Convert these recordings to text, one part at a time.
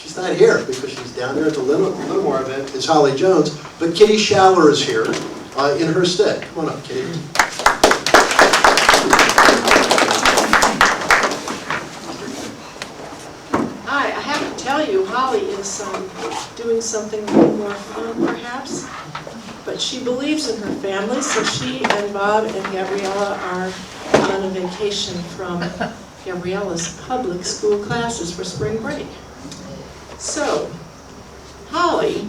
she's not here because she's down there at the Littlemore event, is Holly Jones, but Kitty Schaller is here in her stead. Come on up, Kitty. Hi, I have to tell you, Holly is doing something a little more fun, perhaps, but she believes in her family, so she and Bob and Gabriella are on a vacation from Gabriella's public school classes for spring break. So, Holly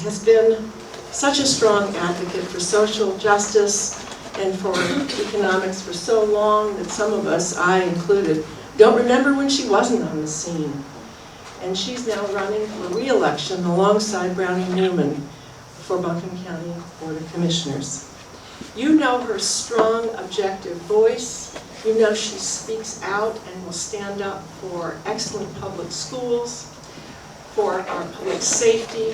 has been such a strong advocate for social justice and for economics for so long that some of us, I included, don't remember when she wasn't on the scene. And she's now running for re-election alongside Brownie Newman for Buncombe County Board of Commissioners. You know her strong, objective voice. You know she speaks out and will stand up for excellent public schools, for our public safety,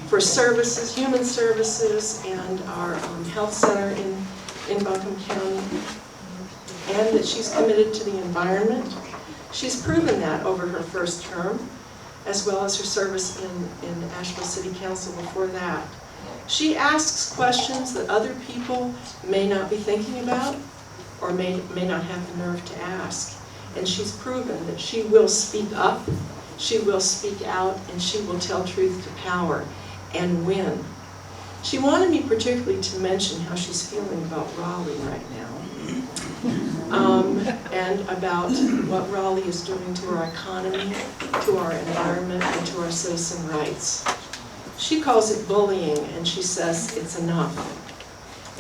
for services, human services, and our health center in Buncombe County, and that she's committed to the environment. She's proven that over her first term, as well as her service in Asheville City Council before that. She asks questions that other people may not be thinking about or may not have the nerve to ask. And she's proven that she will speak up, she will speak out, and she will tell truth to power and win. She wanted me particularly to mention how she's feeling about Raleigh right now. And about what Raleigh is doing to our economy, to our environment, and to our citizen rights. She calls it bullying, and she says it's enough.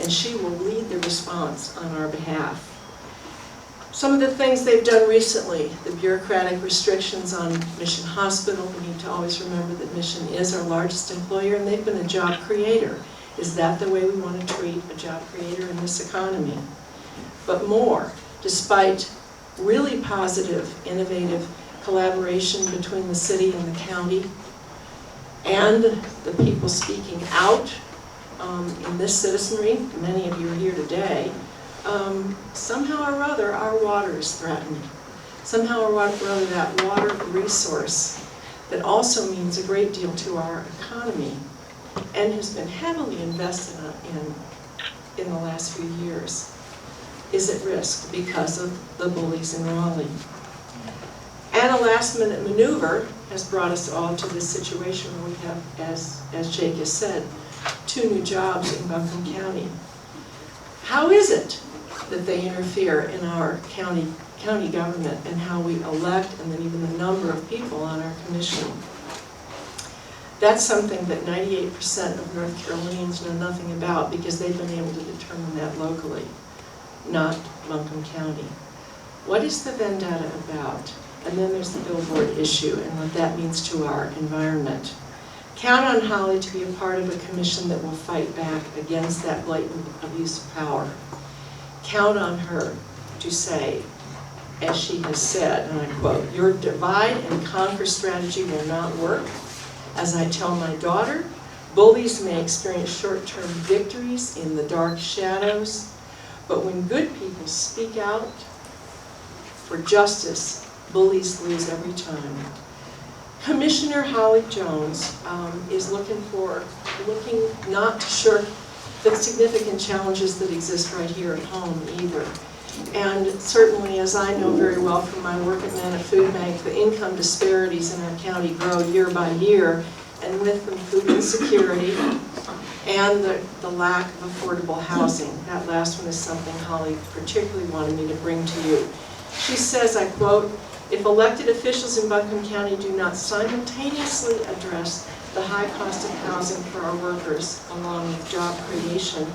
And she will lead the response on our behalf. Some of the things they've done recently, the bureaucratic restrictions on Mission Hospital. We need to always remember that Mission is our largest employer, and they've been a job creator. Is that the way we want to treat a job creator in this economy? But more, despite really positive, innovative collaboration between the city and the county, and the people speaking out in this citizenry, many of you are here today, somehow or other our water is threatened. Somehow or other that water resource that also means a great deal to our economy and has been heavily invested in the last few years is at risk because of the bullies in Raleigh. And a last-minute maneuver has brought us all to this situation where we have, as Jake has said, 2 new jobs in Buncombe County. How is it that they interfere in our county government and how we elect and then even the number of people on our commission? That's something that 98% of North Carolinians know nothing about because they've been able to determine that locally, not Buncombe County. What is the vendetta about? And then there's the billboard issue and what that means to our environment. Count on Holly to be a part of a commission that will fight back against that blatant abuse of power. Count on her to say, as she has said, and I quote, "Your divide and conquer strategy will not work. As I tell my daughter, bullies may experience short-term victories in the dark shadows, but when good people speak out for justice, bullies lose every time." Commissioner Holly Jones is looking not to shirk the significant challenges that exist right here at home either. And certainly, as I know very well from my work at Manna Food Bank, the income disparities in our county grow year by year, and with them food insecurity and the lack of affordable housing. That last one is something Holly particularly wanted me to bring to you. She says, I quote, "If elected officials in Buncombe County do not simultaneously address the high cost of housing for our workers, along with job creation,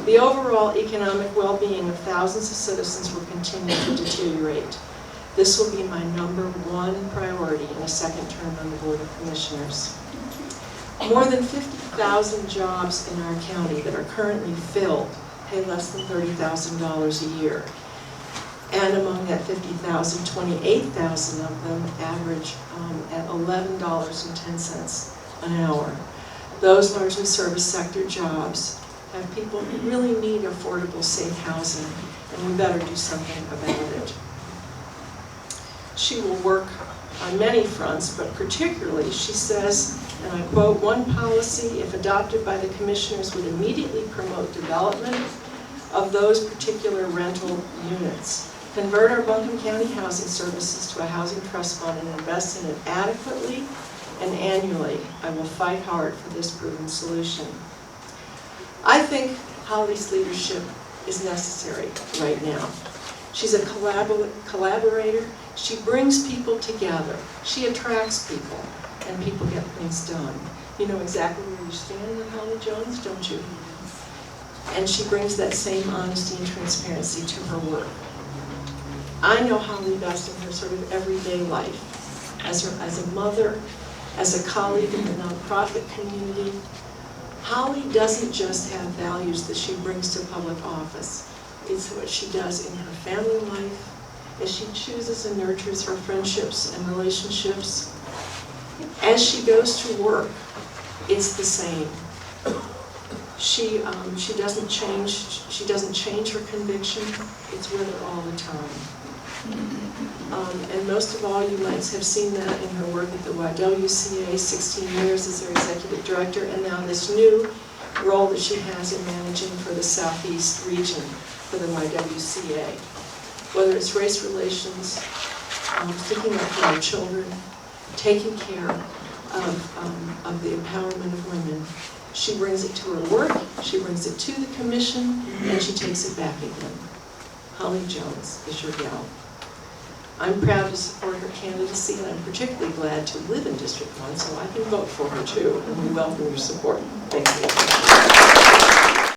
the overall economic well-being of thousands of citizens will continue to deteriorate. This will be my #1 priority in a second term on the Board of Commissioners." More than 50,000 jobs in our county that are currently filled pay less than $30,000 a year. And among that 50,000, 28,000 of them average at $11.10 an hour. Those largely service sector jobs have people who really need affordable, safe housing, and we better do something about it. She will work on many fronts, but particularly, she says, and I quote, "One policy, if adopted by the commissioners, would immediately promote development of those particular rental units. Convert our Buncombe County Housing Services to a housing trust fund and invest in it adequately and annually. I will fight hard for this proven solution." I think Holly's leadership is necessary right now. She's a collaborator. She brings people together. She attracts people, and people get things done. You know exactly where you stand with Holly Jones, don't you? And she brings that same honesty and transparency to her work. I know Holly best in her sort of everyday life, as a mother, as a colleague in the nonprofit community. Holly doesn't just have values that she brings to public office. It's what she does in her family life, as she chooses and nurtures her friendships and relationships. As she goes to work, it's the same. She doesn't change her conviction. It's with her all the time. And most of all, you might have seen that in her work at the YWCA, 16 years as their executive director, and now this new role that she has in managing for the Southeast region for the YWCA. Whether it's race relations, sticking up for our children, taking care of the empowerment of women, she brings it to her work, she brings it to the commission, and she takes it back again. Holly Jones is your gal. I'm proud to support her candidacy, and I'm particularly glad to live in District 1, so I can vote for her too, and we welcome your support. Thank you.